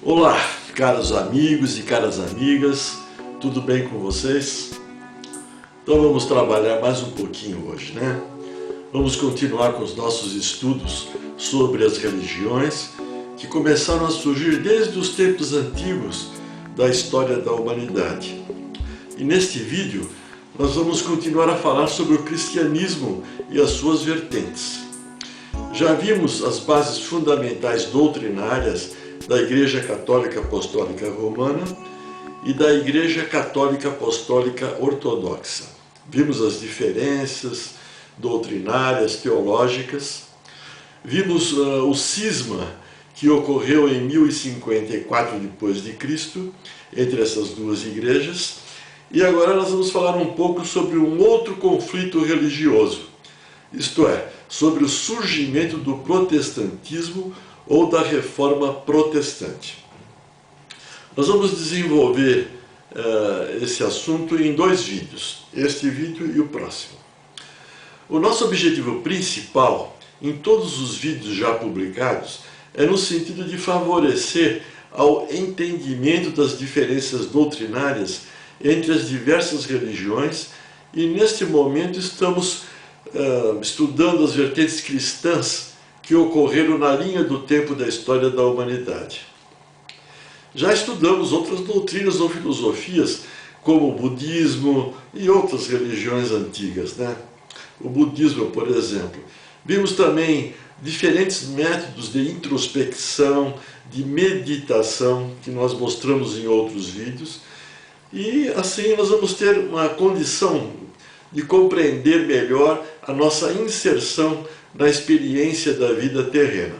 Olá, caros amigos e caras amigas, tudo bem com vocês? Então vamos trabalhar mais um pouquinho hoje, né? Vamos continuar com os nossos estudos sobre as religiões que começaram a surgir desde os tempos antigos da história da humanidade. E neste vídeo nós vamos continuar a falar sobre o cristianismo e as suas vertentes. Já vimos as bases fundamentais doutrinárias da Igreja Católica Apostólica Romana e da Igreja Católica Apostólica Ortodoxa. Vimos as diferenças doutrinárias, teológicas. Vimos o cisma que ocorreu em 1054 d.C. entre essas duas igrejas. E agora nós vamos falar um pouco sobre um outro conflito religioso, isto é, sobre o surgimento do protestantismo ou da reforma protestante. Nós vamos desenvolver esse assunto em dois vídeos, este vídeo e o próximo. O nosso objetivo principal, em todos os vídeos já publicados, é no sentido de favorecer ao entendimento das diferenças doutrinárias entre as diversas religiões, e neste momento estamos estudando as vertentes cristãs que ocorreram na linha do tempo da história da humanidade. Já estudamos outras doutrinas ou filosofias, como o budismo e outras religiões antigas, né? O budismo, por exemplo. Vimos também diferentes métodos de introspecção, de meditação, que nós mostramos em outros vídeos. E assim nós vamos ter uma condição de compreender melhor a nossa inserção na experiência da vida terrena.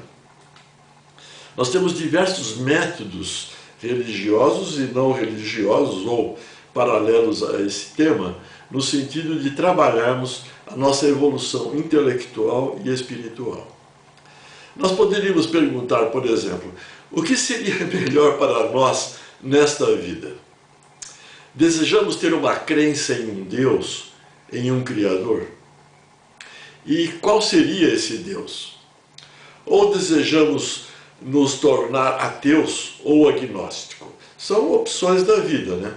Nós temos diversos métodos religiosos e não religiosos, ou paralelos a esse tema, no sentido de trabalharmos a nossa evolução intelectual e espiritual. Nós poderíamos perguntar, por exemplo, o que seria melhor para nós nesta vida? Desejamos ter uma crença em um Deus, em um Criador? E qual seria esse Deus? Ou desejamos nos tornar ateus ou agnóstico? São opções da vida, né?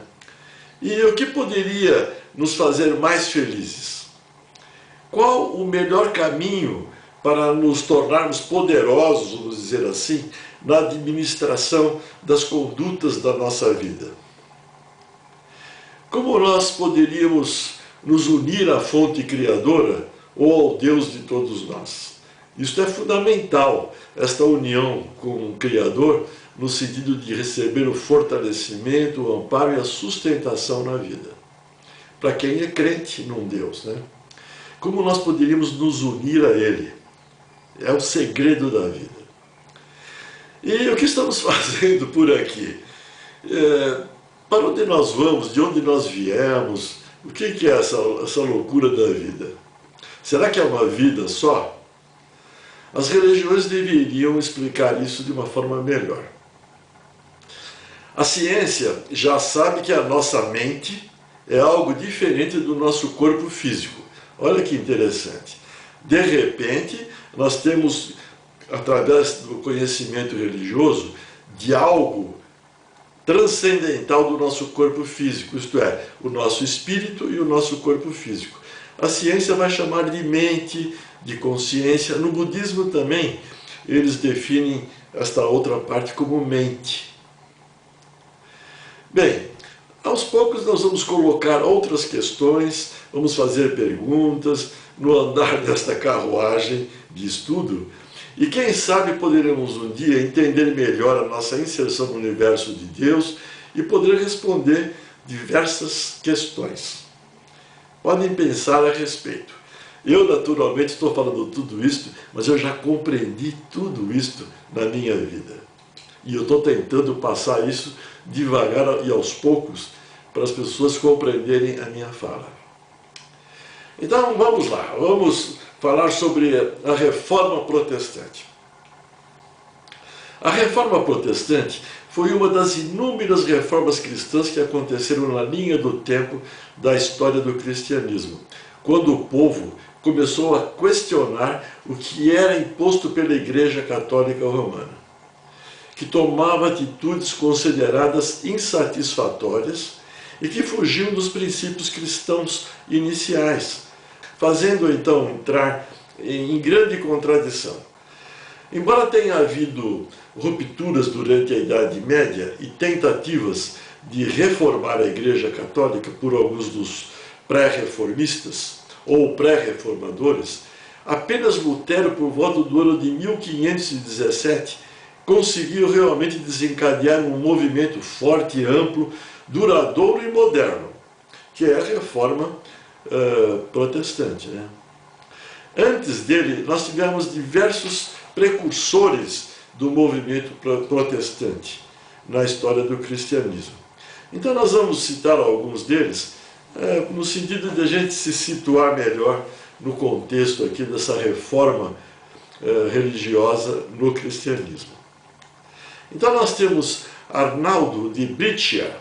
E o que poderia nos fazer mais felizes? Qual o melhor caminho para nos tornarmos poderosos, vamos dizer assim, na administração das condutas da nossa vida? Como nós poderíamos nos unir à fonte criadora ou ao Deus de todos nós? Isto é fundamental, esta união com o Criador, no sentido de receber o fortalecimento, o amparo e a sustentação na vida. Para quem é crente num Deus, né? Como nós poderíamos nos unir a Ele? É o segredo da vida. E o que estamos fazendo por aqui? Para onde nós vamos? De onde nós viemos? O que é essa loucura da vida? Será que é uma vida só? As religiões deveriam explicar isso de uma forma melhor. A ciência já sabe que a nossa mente é algo diferente do nosso corpo físico. Olha que interessante. De repente, nós temos, através do conhecimento religioso, de algo transcendental do nosso corpo físico, isto é, o nosso espírito e o nosso corpo físico. A ciência vai chamar de mente, de consciência. No budismo também, eles definem esta outra parte como mente. Bem, aos poucos nós vamos colocar outras questões, vamos fazer perguntas no andar desta carruagem de estudo, e quem sabe poderemos um dia entender melhor a nossa inserção no universo de Deus e poder responder diversas questões. Podem pensar a respeito. Eu, naturalmente, estou falando tudo isto, mas eu já compreendi tudo isto na minha vida. E eu estou tentando passar isso devagar e aos poucos para as pessoas compreenderem a minha fala. Então, vamos lá. Vamos falar sobre a Reforma Protestante. A Reforma Protestante foi uma das inúmeras reformas cristãs que aconteceram na linha do tempo da história do cristianismo, quando o povo começou a questionar o que era imposto pela Igreja Católica Romana. que tomava atitudes consideradas insatisfatórias e que fugiam dos princípios cristãos iniciais, fazendo-o então entrar em grande contradição. Embora tenha havido rupturas durante a Idade Média e tentativas de reformar a Igreja Católica por alguns dos pré-reformistas ou pré-reformadores, apenas Lutero, por volta do ano de 1517, conseguiu realmente desencadear um movimento forte, amplo, duradouro e moderno, que é a Reforma protestante, né? Antes dele, nós tivemos diversos precursores do movimento protestante na história do cristianismo. Então nós vamos citar alguns deles, no sentido de a gente se situar melhor no contexto aqui dessa reforma religiosa no cristianismo. Então nós temos Arnaldo de Brescia,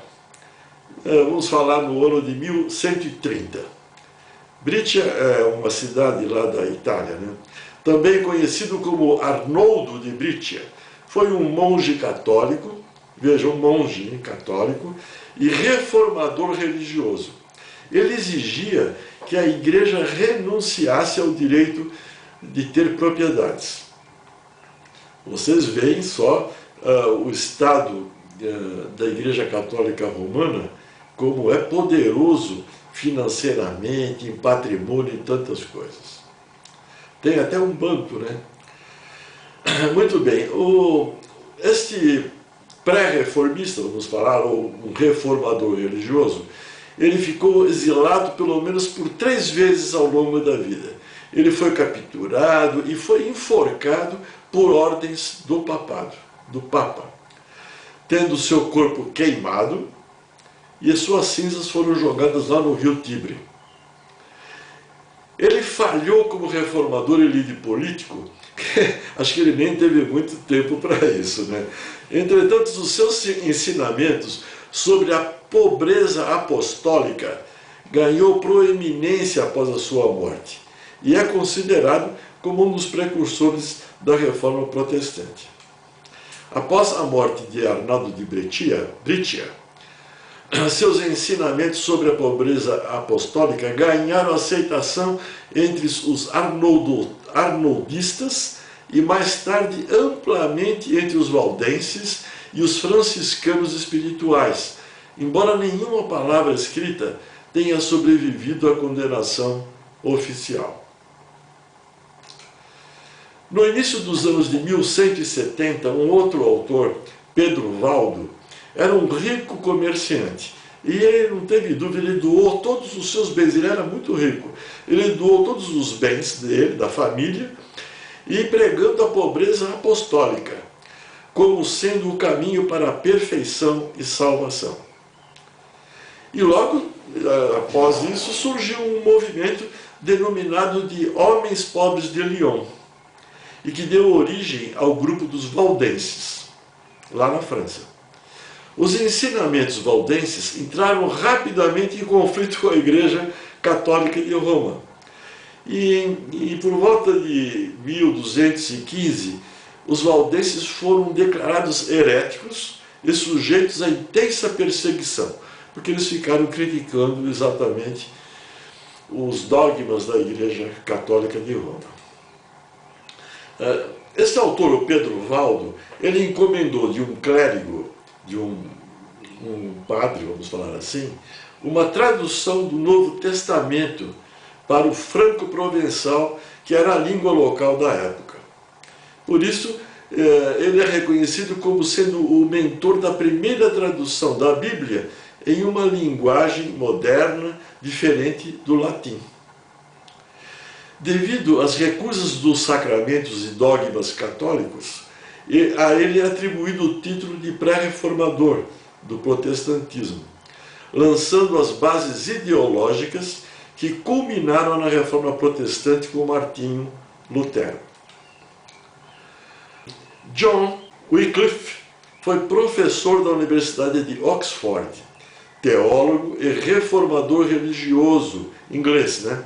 vamos falar no ano de 1130. Brescia é uma cidade lá da Itália, né? Também conhecido como Arnoldo de Brescia. Foi um monge católico, veja, um monge católico e reformador religioso. Ele exigia que a igreja renunciasse ao direito de ter propriedades. Vocês veem só o estado da Igreja Católica Romana, como é poderoso financeiramente, em patrimônio, em tantas coisas. Tem até um banco, né? Muito bem, este pré-reformista, vamos falar, ou um reformador religioso, ele ficou exilado pelo menos por 3 vezes ao longo da vida. Ele foi capturado e foi enforcado por ordens do papado, do Papa, tendo seu corpo queimado e as suas cinzas foram jogadas lá no rio Tibre. Ele falhou como reformador e líder político, acho que ele nem teve muito tempo para isso, né? Entretanto, os seus ensinamentos sobre a pobreza apostólica ganhou proeminência após a sua morte e é considerado como um dos precursores da Reforma Protestante. Após a morte de Arnaldo de Brescia, seus ensinamentos sobre a pobreza apostólica ganharam aceitação entre os arnoldistas e mais tarde amplamente entre os valdenses e os franciscanos espirituais, embora nenhuma palavra escrita tenha sobrevivido à condenação oficial. No início dos anos de 1170, um outro autor, Pedro Valdo, era um rico comerciante. E ele, não teve dúvida, ele doou todos os seus bens, ele era muito rico. Ele doou todos os bens dele, da família, e pregando a pobreza apostólica, como sendo o caminho para a perfeição e salvação. E logo após isso surgiu um movimento denominado de Homens Pobres de Lyon, e que deu origem ao grupo dos valdenses, lá na França. Os ensinamentos valdenses entraram rapidamente em conflito com a Igreja Católica de Roma. E por volta de 1215, os valdenses foram declarados heréticos e sujeitos a intensa perseguição, porque eles ficaram criticando exatamente os dogmas da Igreja Católica de Roma. Esse autor, o Pedro Valdo, ele encomendou de um clérigo, de um padre, vamos falar assim, uma tradução do Novo Testamento para o franco-provençal, que era a língua local da época. Por isso, ele é reconhecido como sendo o mentor da primeira tradução da Bíblia em uma linguagem moderna, diferente do latim. Devido às recusas dos sacramentos e dogmas católicos, a ele é atribuído o título de pré-reformador do protestantismo, lançando as bases ideológicas que culminaram na Reforma Protestante com Martinho Lutero. John Wycliffe foi professor da Universidade de Oxford, teólogo e reformador religioso inglês, né?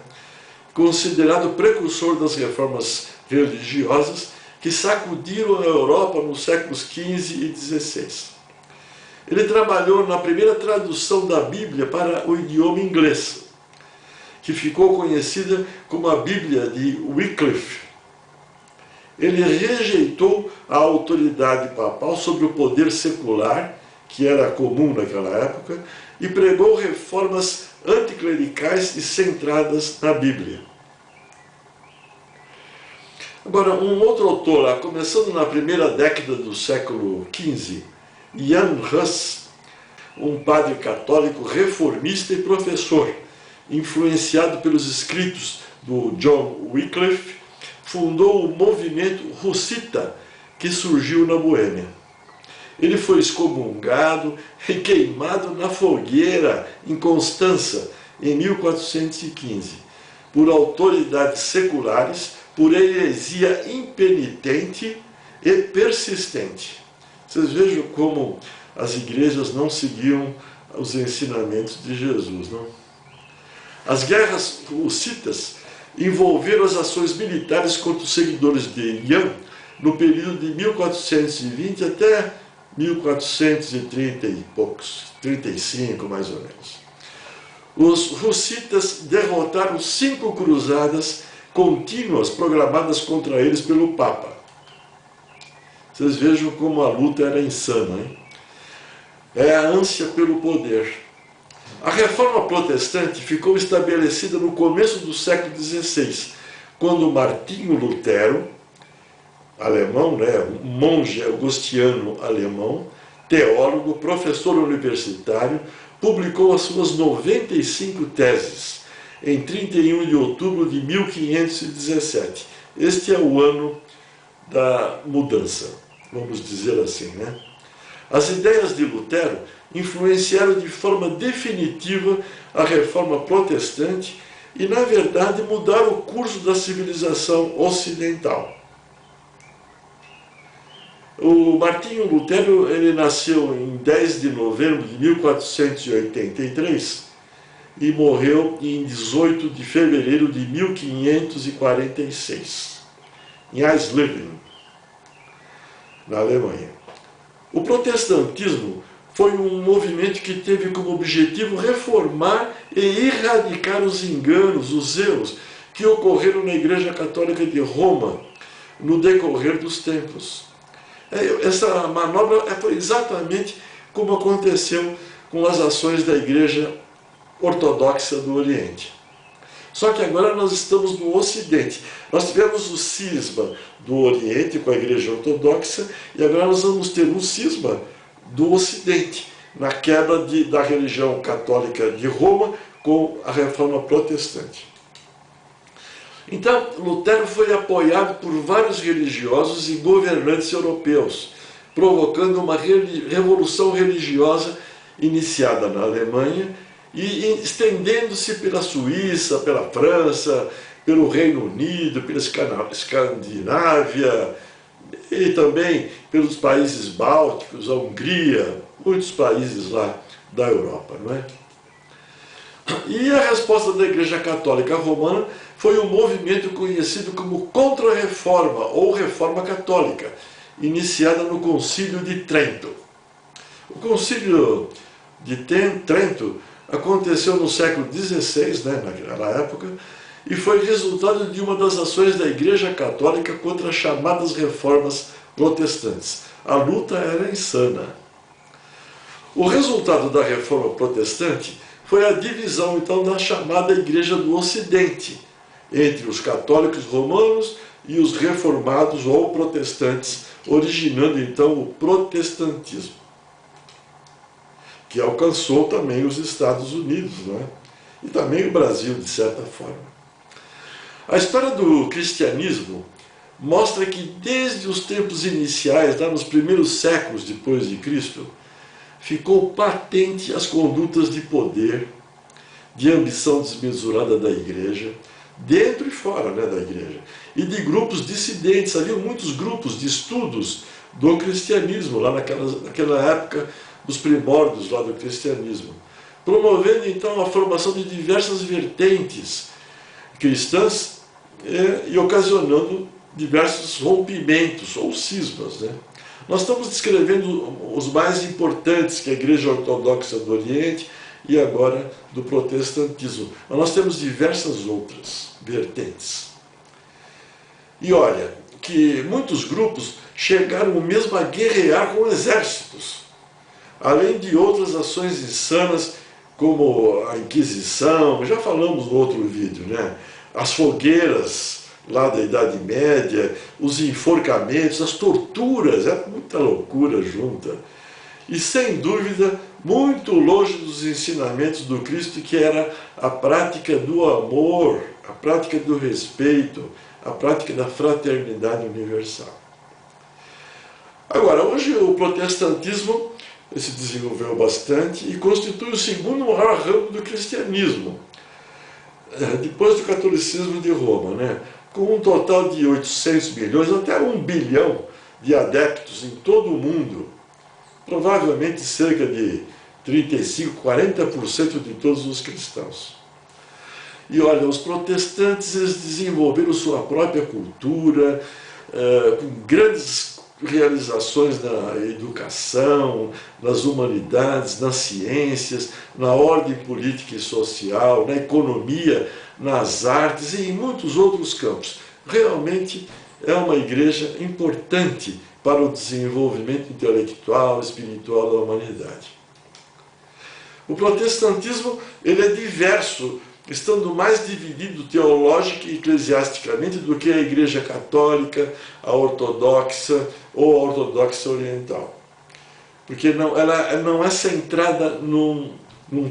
Considerado precursor das reformas religiosas que sacudiram a Europa nos séculos XV e XVI. Ele trabalhou na primeira tradução da Bíblia para o idioma inglês, que ficou conhecida como a Bíblia de Wycliffe. Ele rejeitou a autoridade papal sobre o poder secular, que era comum naquela época, e pregou reformas anticlericais e centradas na Bíblia. Agora, um outro autor, começando na primeira década do século XV, Jan Hus, um padre católico reformista e professor, influenciado pelos escritos do John Wycliffe, fundou o movimento hussita, que surgiu na Boêmia. Ele foi excomungado e queimado na fogueira em Constança, em 1415, por autoridades seculares, por heresia impenitente e persistente. Vocês vejam como as igrejas não seguiam os ensinamentos de Jesus, não? As guerras hussitas envolveram as ações militares contra os seguidores de Jan no período de 1420 até 1430 e poucos, 35 mais ou menos. Os hussitas derrotaram 5 cruzadas contínuas programadas contra eles pelo Papa. Vocês vejam como a luta era insana, hein? É a ânsia pelo poder. A reforma protestante ficou estabelecida no começo do século XVI, quando Martinho Lutero, alemão, um monge augustiano alemão, teólogo, professor universitário, publicou as suas 95 teses em 31 de outubro de 1517. Este é o ano da mudança, vamos dizer assim, né? As ideias de Lutero influenciaram de forma definitiva a reforma protestante e, na verdade, mudaram o curso da civilização ocidental. O Martinho Lutero, ele nasceu em 10 de novembro de 1483 e morreu em 18 de fevereiro de 1546, em Eisleben, na Alemanha. O protestantismo foi um movimento que teve como objetivo reformar e erradicar os enganos, os erros que ocorreram na Igreja Católica de Roma no decorrer dos tempos. Essa manobra foi exatamente como aconteceu com as ações da Igreja Ortodoxa do Oriente. Só que agora nós estamos no Ocidente. Nós tivemos o cisma do Oriente com a Igreja Ortodoxa e agora nós vamos ter um cisma do Ocidente, na queda da religião católica de Roma com a reforma protestante. Então, Lutero foi apoiado por vários religiosos e governantes europeus, provocando uma revolução religiosa iniciada na Alemanha e estendendo-se pela Suíça, pela França, pelo Reino Unido, pela Escandinávia e também pelos países bálticos, a Hungria, muitos países lá da Europa, não é? E a resposta da Igreja Católica Romana foi um movimento conhecido como Contra-Reforma ou Reforma Católica, iniciada no Concílio de Trento. O Concílio de Trento aconteceu no século XVI, naquela época, e foi resultado de uma das ações da Igreja Católica contra as chamadas reformas protestantes. A luta era insana. O resultado da reforma protestante foi a divisão, então, da chamada Igreja do Ocidente, entre os católicos romanos e os reformados ou protestantes, originando, então, o protestantismo, que alcançou também os Estados Unidos, e também o Brasil, de certa forma. A história do cristianismo mostra que desde os tempos iniciais, lá nos primeiros séculos depois de Cristo, ficou patente as condutas de poder, de ambição desmesurada da igreja, dentro e fora da igreja, e de grupos dissidentes. Havia muitos grupos de estudos do cristianismo, lá naquela época dos primórdios lá do cristianismo, promovendo então a formação de diversas vertentes cristãs e ocasionando diversos rompimentos ou cismas, né? Nós estamos descrevendo os mais importantes, que é a Igreja Ortodoxa do Oriente e agora do protestantismo. Mas nós temos diversas outras vertentes. E olha, que muitos grupos chegaram mesmo a guerrear com exércitos, além de outras ações insanas, como a Inquisição, já falamos no outro vídeo, né? As fogueiras lá da Idade Média, os enforcamentos, as torturas, é muita loucura junta. E sem dúvida, muito longe dos ensinamentos do Cristo, que era a prática do amor, a prática do respeito, a prática da fraternidade universal. Agora, hoje o protestantismo se desenvolveu bastante e constitui o segundo maior ramo do cristianismo, depois do catolicismo de Roma, né? Com um total de 800 milhões, até 1 bilhão de adeptos em todo o mundo, provavelmente cerca de 35, 40% de todos os cristãos. E olha, os protestantes eles desenvolveram sua própria cultura, com grandes realizações na educação, nas humanidades, nas ciências, na ordem política e social, na economia, nas artes e em muitos outros campos. Realmente é uma igreja importante para o desenvolvimento intelectual, espiritual da humanidade. O protestantismo ele é diverso, estando mais dividido teológica e eclesiasticamente do que a Igreja Católica, a Ortodoxa ou a Ortodoxa Oriental. Porque ela não é centrada num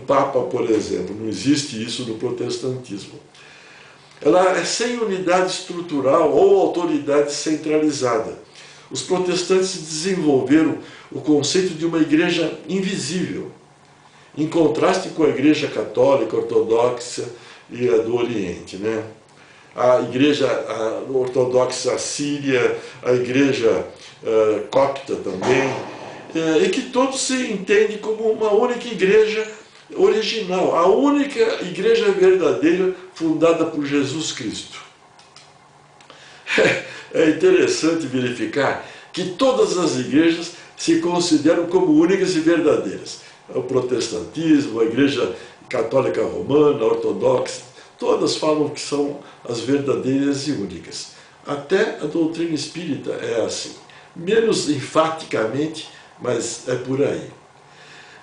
Papa, por exemplo, não existe isso no protestantismo. Ela é sem unidade estrutural ou autoridade centralizada. Os protestantes desenvolveram o conceito de uma igreja invisível, em contraste com a Igreja Católica, Ortodoxa e a do Oriente, né? A Igreja Ortodoxa Síria, a Igreja Copta também, e que todos se entendem como uma única igreja original, a única igreja verdadeira fundada por Jesus Cristo. É interessante verificar que todas as igrejas se consideram como únicas e verdadeiras. O protestantismo, a Igreja Católica Romana, a Ortodoxa, todas falam que são as verdadeiras e únicas. Até a doutrina espírita é assim. Menos enfaticamente, mas é por aí.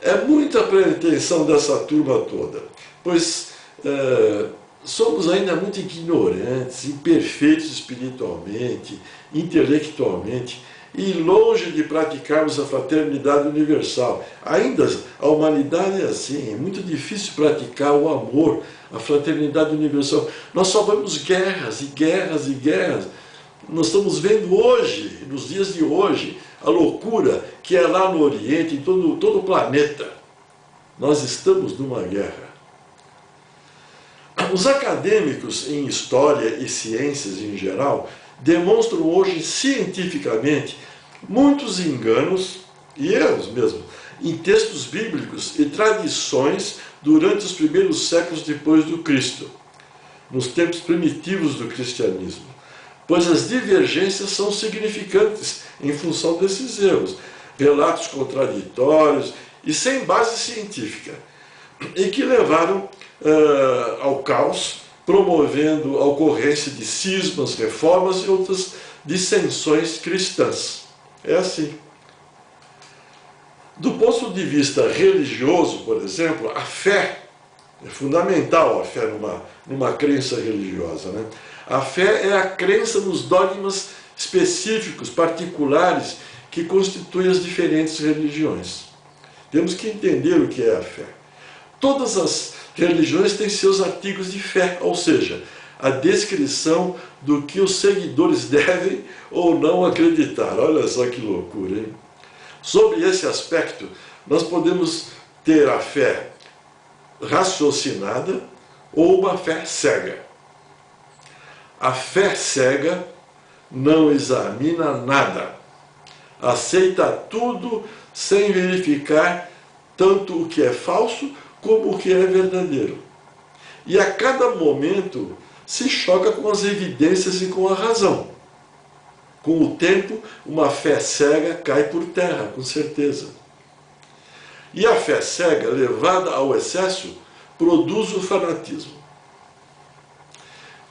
É muita pretensão dessa turma toda, pois somos ainda muito ignorantes, imperfeitos espiritualmente, intelectualmente, e longe de praticarmos a fraternidade universal. Ainda a humanidade é assim, é muito difícil praticar o amor, a fraternidade universal. Nós só vemos guerras e guerras e guerras. Nós estamos vendo hoje, nos dias de hoje, a loucura que é lá no Oriente, em todo o planeta. Nós estamos numa guerra. Os acadêmicos em história e ciências em geral demonstram hoje cientificamente muitos enganos e erros mesmo em textos bíblicos e tradições durante os primeiros séculos depois do Cristo, nos tempos primitivos do cristianismo, pois as divergências são significantes em função desses erros, relatos contraditórios e sem base científica, e que levaram ao caos, promovendo a ocorrência de cismas, reformas e outras dissensões cristãs. É assim. Do ponto de vista religioso, por exemplo, a fé é fundamental, a fé numa crença religiosa, né? A fé é a crença nos dogmas específicos, particulares, que constituem as diferentes religiões. Temos que entender o que é a fé. Todas as religiões têm seus artigos de fé, ou seja, a descrição do que os seguidores devem ou não acreditar. Olha só que loucura, hein? Sobre esse aspecto, nós podemos ter a fé raciocinada ou uma fé cega. A fé cega não examina nada, aceita tudo sem verificar tanto o que é falso como o que é verdadeiro. E a cada momento se choca com as evidências e com a razão. Com o tempo, uma fé cega cai por terra, com certeza. E a fé cega, levada ao excesso, produz o fanatismo.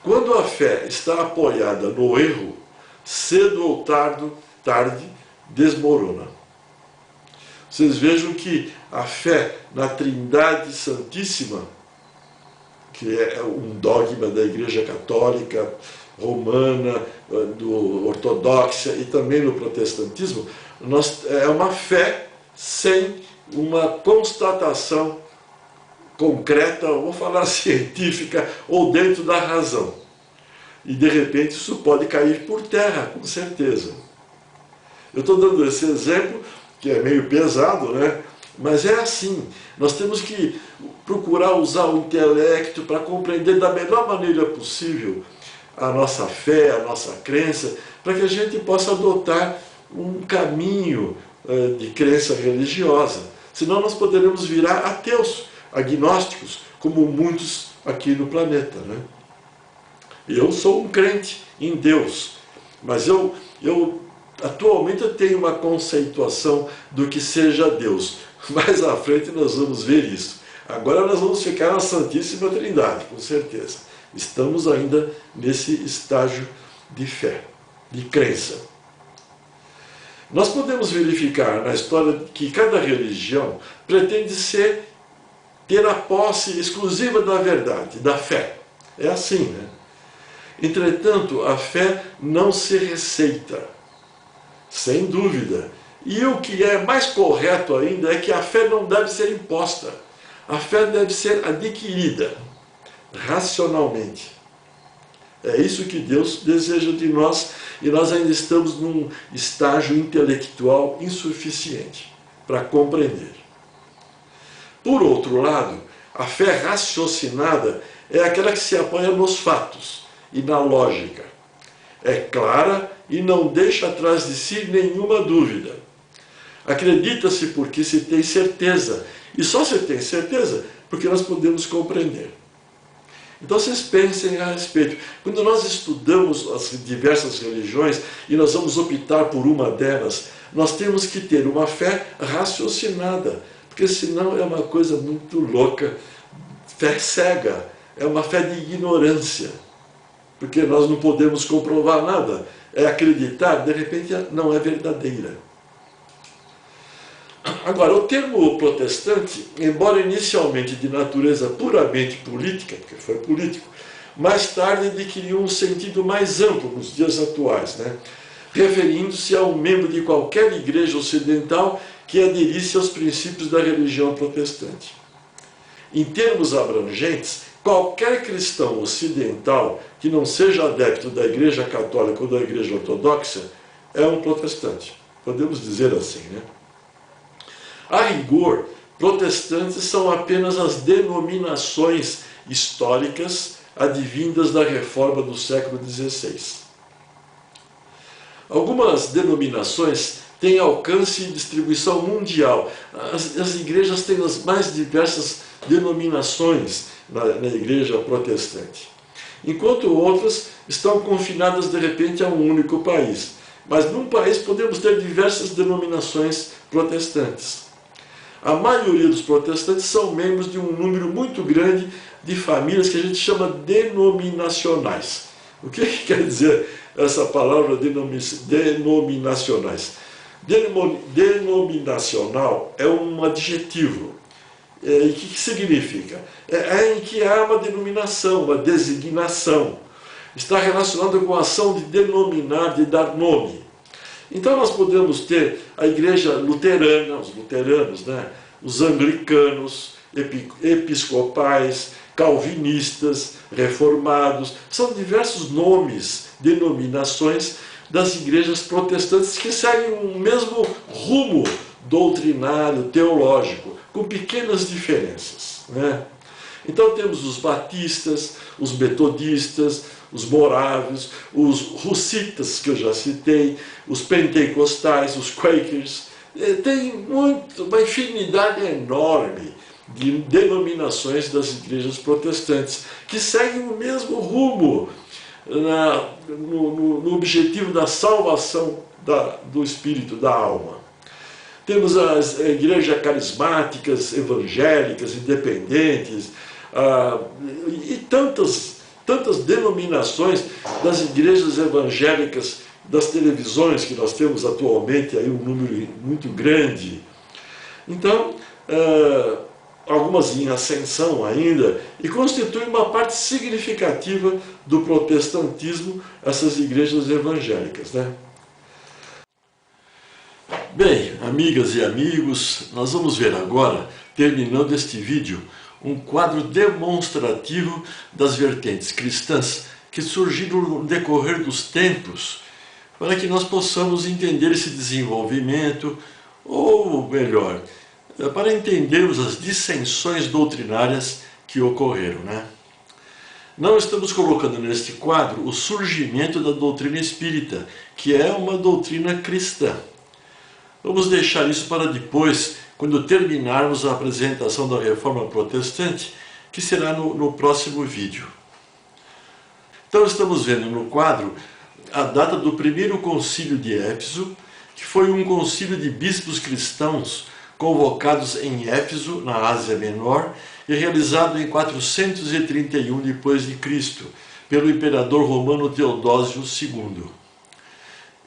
Quando a fé está apoiada no erro, cedo ou tarde desmorona. Vocês vejam que a fé na Trindade Santíssima, que é um dogma da Igreja Católica Romana, do ortodoxa e também do protestantismo, é uma fé sem uma constatação concreta, vou falar científica, ou dentro da razão. E de repente isso pode cair por terra, com certeza. Eu estou dando esse exemplo, que é meio pesado, né? Mas é assim, nós temos que procurar usar o intelecto para compreender da melhor maneira possível a nossa fé, a nossa crença, para que a gente possa adotar um caminho de crença religiosa. Senão nós poderemos virar ateus, agnósticos, como muitos aqui no planeta, né? Eu sou um crente em Deus, mas atualmente eu tenho uma conceituação do que seja Deus. Mais à frente nós vamos ver isso. Agora nós vamos ficar na Santíssima Trindade, com certeza. Estamos ainda nesse estágio de fé, de crença. Nós podemos verificar na história que cada religião pretende ter a posse exclusiva da verdade, da fé. É assim, né? Entretanto, a fé não se receita, sem dúvida. E o que é mais correto ainda é que a fé não deve ser imposta. A fé deve ser adquirida, racionalmente. É isso que Deus deseja de nós, e nós ainda estamos num estágio intelectual insuficiente para compreender. Por outro lado, a fé raciocinada é aquela que se apoia nos fatos e na lógica. É clara e não deixa atrás de si nenhuma dúvida. Acredita-se porque se tem certeza, e só se tem certeza porque nós podemos compreender. Então vocês pensem a respeito. Quando nós estudamos as diversas religiões e nós vamos optar por uma delas, nós temos que ter uma fé raciocinada, porque senão é uma coisa muito louca, fé cega, é uma fé de ignorância, porque nós não podemos comprovar nada, é acreditar, de repente não é verdadeira. Agora, o termo protestante, embora inicialmente de natureza puramente política, porque foi político, mais tarde adquiriu um sentido mais amplo nos dias atuais, né? Referindo-se a um membro de qualquer igreja ocidental que aderisse aos princípios da religião protestante. Em termos abrangentes, qualquer cristão ocidental que não seja adepto da Igreja Católica ou da Igreja Ortodoxa é um protestante. Podemos dizer assim, né? A rigor, protestantes são apenas as denominações históricas advindas da reforma do século XVI. Algumas denominações têm alcance e distribuição mundial. As igrejas têm as mais diversas denominações na igreja protestante, enquanto outras estão confinadas de repente a um único país. Mas num país podemos ter diversas denominações protestantes. A maioria dos protestantes são membros de um número muito grande de famílias que a gente chama denominacionais. O que quer dizer essa palavra denominacionais? Denominacional é um adjetivo. E o que significa? É em que há uma denominação, uma designação. Está relacionado com a ação de denominar, de dar nome. Então nós podemos ter a igreja luterana, os luteranos, né? Os anglicanos, episcopais, calvinistas, reformados. São diversos nomes, denominações das igrejas protestantes que seguem o mesmo rumo doutrinário, teológico, com pequenas diferenças, né? Então temos os batistas, os metodistas, os morávios, os russitas, que eu já citei, os pentecostais, os quakers. Tem uma infinidade enorme de denominações das igrejas protestantes que seguem o mesmo rumo no objetivo da salvação do espírito, da alma. Temos as igrejas carismáticas, evangélicas, independentes, e tantas denominações das igrejas evangélicas, das televisões que nós temos atualmente, aí um número muito grande. Então, algumas em ascensão ainda, e constituem uma parte significativa do protestantismo, essas igrejas evangélicas, né? Bem, amigas e amigos, nós vamos ver agora, terminando este vídeo, um quadro demonstrativo das vertentes cristãs que surgiram no decorrer dos tempos, para que nós possamos entender esse desenvolvimento, ou melhor, para entendermos as dissensões doutrinárias que ocorreram, né? Não estamos colocando neste quadro o surgimento da doutrina espírita, que é uma doutrina cristã. Vamos deixar isso para depois, quando terminarmos a apresentação da Reforma Protestante, que será no próximo vídeo. Então estamos vendo no quadro a data do primeiro concílio de Éfeso, que foi um concílio de bispos cristãos convocados em Éfeso, na Ásia Menor, e realizado em 431 d.C., pelo imperador romano Teodósio II.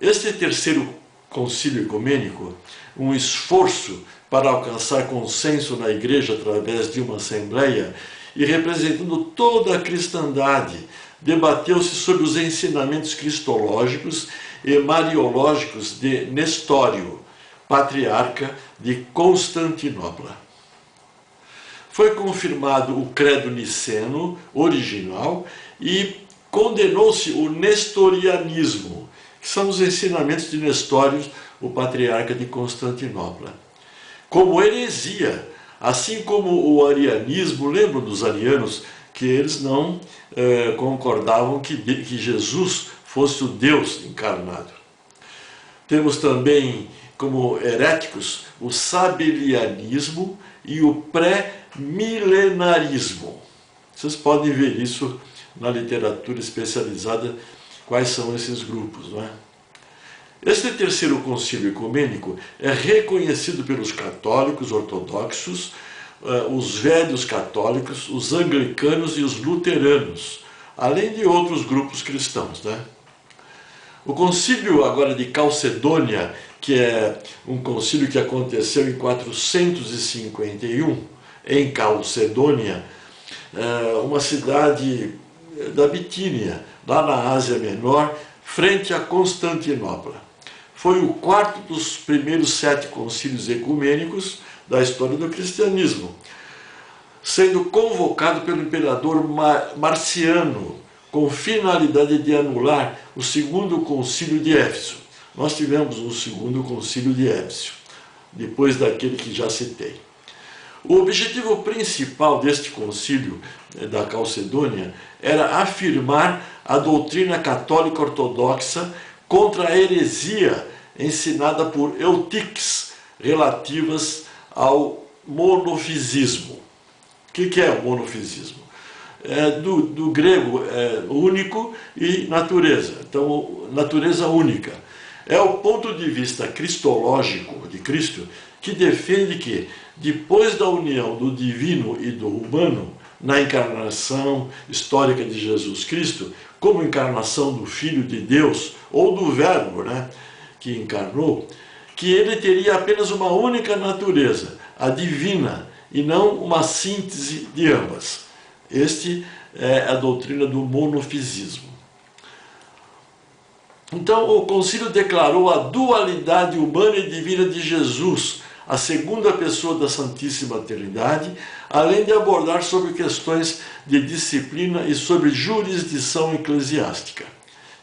Este terceiro concílio ecumênico, um esforço para alcançar consenso na igreja através de uma assembleia e representando toda a cristandade, debateu-se sobre os ensinamentos cristológicos e mariológicos de Nestório, patriarca de Constantinopla. Foi confirmado o credo niceno original e condenou-se o nestorianismo, que são os ensinamentos de Nestório, o patriarca de Constantinopla, como heresia, assim como o arianismo. Lembram dos arianos que eles não concordavam que Jesus fosse o Deus encarnado. Temos também como heréticos o sabelianismo e o pré-milenarismo. Vocês podem ver isso na literatura especializada, quais são esses grupos, não é? Este terceiro concílio ecumênico é reconhecido pelos católicos ortodoxos, os velhos católicos, os anglicanos e os luteranos, além de outros grupos cristãos, né? O concílio agora de Calcedônia, que é um concílio que aconteceu em 451, em Calcedônia, uma cidade da Bitínia, lá na Ásia Menor, frente a Constantinopla. Foi o quarto dos primeiros 7 concílios ecumênicos da história do cristianismo, sendo convocado pelo imperador Marciano, com finalidade de anular o segundo concílio de Éfeso. Nós tivemos um segundo concílio de Éfeso, depois daquele que já citei. O objetivo principal deste concílio da Calcedônia era afirmar a doutrina católica ortodoxa contra a heresia ensinada por Eutiques, relativas ao monofisismo. O que é o monofisismo? Do grego, único, e natureza. Então, natureza única. É o ponto de vista cristológico de Cristo que defende que, depois da união do divino e do humano, na encarnação histórica de Jesus Cristo, como encarnação do Filho de Deus, ou do Verbo, né, que encarnou, que ele teria apenas uma única natureza, a divina, e não uma síntese de ambas. Este é a doutrina do monofisismo. Então, o concílio declarou a dualidade humana e divina de Jesus, a segunda pessoa da Santíssima Trindade, além de abordar sobre questões de disciplina e sobre jurisdição eclesiástica.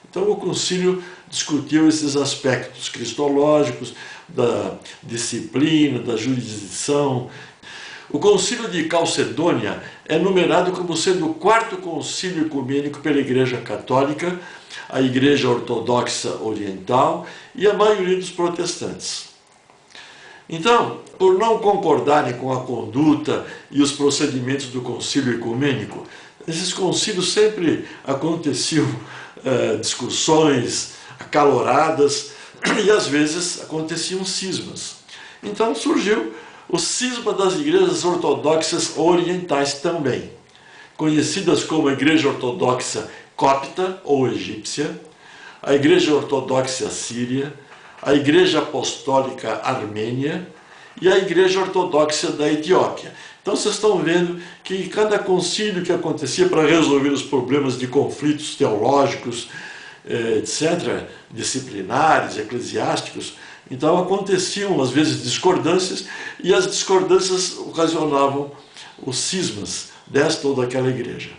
Então, o concílio discutiu esses aspectos cristológicos, da disciplina, da jurisdição. O concílio de Calcedônia é numerado como sendo o 4º concílio ecumênico pela Igreja Católica, a Igreja Ortodoxa Oriental e a maioria dos protestantes. Então, por não concordarem com a conduta e os procedimentos do concílio ecumênico, Esses concílios sempre aconteciam discussões acaloradas e às vezes aconteciam cismas. Então surgiu o cisma das igrejas ortodoxas orientais também, conhecidas como a Igreja Ortodoxa Copta ou Egípcia, a Igreja Ortodoxa Síria, a Igreja Apostólica Armênia e a Igreja Ortodoxa da Etiópia. Então vocês estão vendo que cada concílio que acontecia para resolver os problemas de conflitos teológicos, etc., disciplinares, eclesiásticos, então aconteciam às vezes discordâncias, e as discordâncias ocasionavam os cismas desta ou daquela igreja.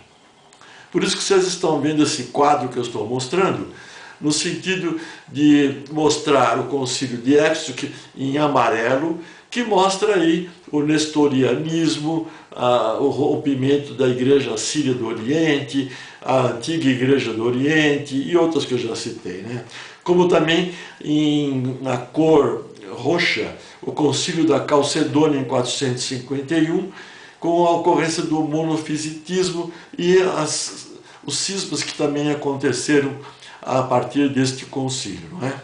Por isso que vocês estão vendo esse quadro que eu estou mostrando, no sentido de mostrar o concílio de Éfeso em amarelo, que mostra aí o nestorianismo, o rompimento da igreja síria do Oriente, a antiga igreja do Oriente e outras que eu já citei, né? Como também na cor roxa, o concílio da Calcedônia em 451, com a ocorrência do monofisitismo e os cismas que também aconteceram a partir deste concílio, não é?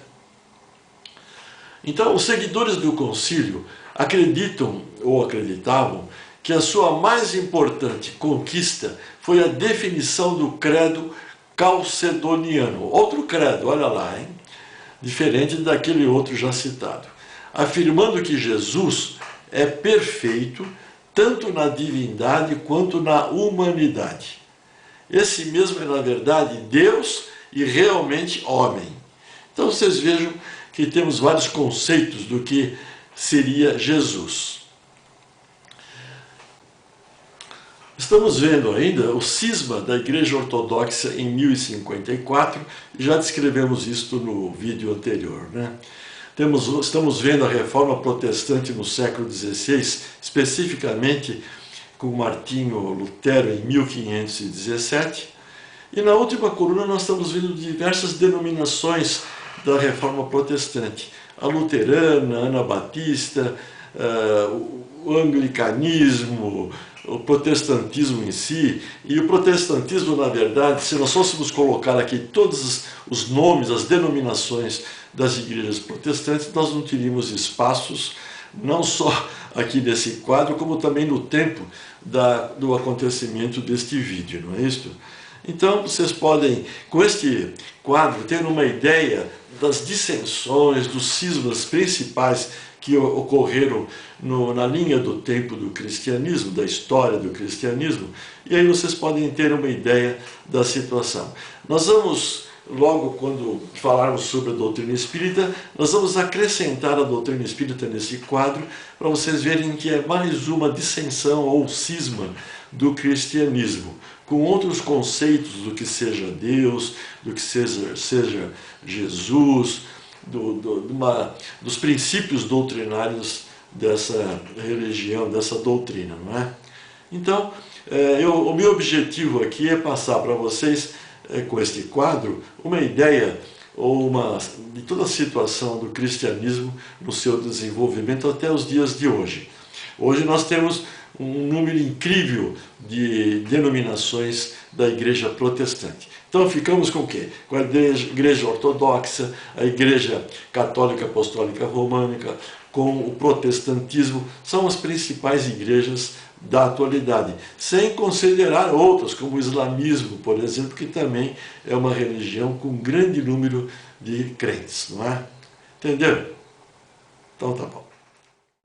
Então, os seguidores do concílio acreditam ou acreditavam que a sua mais importante conquista foi a definição do credo calcedoniano. Outro credo, olha lá, hein? Diferente daquele outro já citado. Afirmando que Jesus é perfeito tanto na divindade quanto na humanidade. Esse mesmo é, na verdade, Deus e realmente homem. Então vocês vejam que temos vários conceitos do que seria Jesus. Estamos vendo ainda o cisma da Igreja Ortodoxa em 1054, já descrevemos isto no vídeo anterior, né? Estamos vendo a Reforma Protestante no século XVI, especificamente com Martinho Lutero em 1517, e na última coluna nós estamos vendo diversas denominações da Reforma Protestante, a luterana, a anabatista, o anglicanismo, o protestantismo em si. E o protestantismo, na verdade, se nós fôssemos colocar aqui todos os nomes, as denominações das igrejas protestantes, nós não teríamos espaços, não só aqui nesse quadro, como também no tempo do acontecimento deste vídeo, não é isso? Então vocês podem, com este quadro, ter uma ideia das dissensões, dos cismas principais que ocorreram na linha do tempo do cristianismo, da história do cristianismo, e aí vocês podem ter uma ideia da situação. Nós vamos, logo quando falarmos sobre a doutrina espírita, nós vamos acrescentar a doutrina espírita nesse quadro, para vocês verem que é mais uma dissensão ou cisma do cristianismo, com outros conceitos do que seja Deus, do que seja Jesus, dos princípios doutrinários dessa religião, dessa doutrina, não é? Então, o meu objetivo aqui é passar para vocês, com este quadro, uma ideia de toda a situação do cristianismo no seu desenvolvimento até os dias de hoje. Hoje nós temos um número incrível de denominações da igreja protestante. Então ficamos com o quê? Com a igreja ortodoxa, a igreja católica apostólica românica, com o protestantismo, são as principais igrejas da atualidade, sem considerar outras, como o islamismo, por exemplo, que também é uma religião com grande número de crentes, não é? Entenderam? Então tá bom.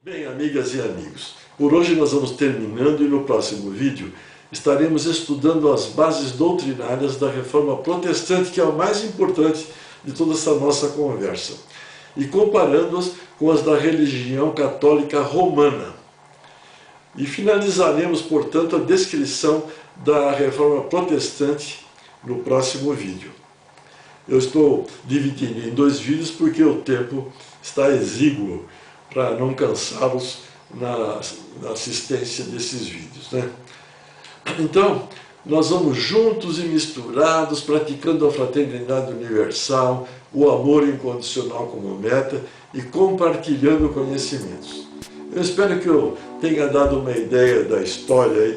Bem, amigas e amigos, por hoje nós vamos terminando e no próximo vídeo estaremos estudando as bases doutrinárias da Reforma Protestante, que é o mais importante de toda essa nossa conversa, e comparando-as com as da religião católica romana. E finalizaremos, portanto, a descrição da Reforma Protestante no próximo vídeo. Eu estou dividindo em 2 vídeos porque o tempo está exíguo para não cansá-los na assistência desses vídeos, né? Então, nós vamos juntos e misturados, praticando a fraternidade universal, o amor incondicional como meta e compartilhando conhecimentos. Eu espero que eu tenha dado uma ideia da história aí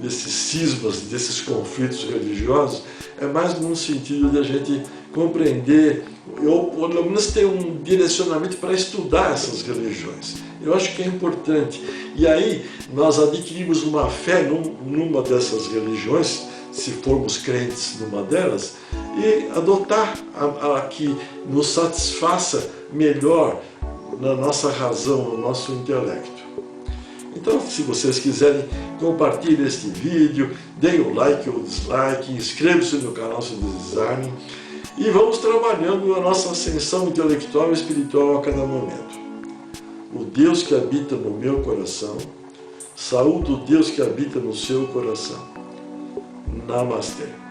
desses cismas, desses conflitos religiosos, é mais num sentido de a gente compreender, ou pelo menos ter um direcionamento para estudar essas religiões. Eu acho que é importante. E aí nós adquirimos uma fé numa dessas religiões, se formos crentes numa delas, e adotar a que nos satisfaça melhor na nossa razão, no nosso intelecto. Então, se vocês quiserem, compartilhem este vídeo, deem o like ou dislike, inscrevam-se no canal Cid Design e vamos trabalhando a nossa ascensão intelectual e espiritual a cada momento. O Deus que habita no meu coração, saúdo o Deus que habita no seu coração. Namastê.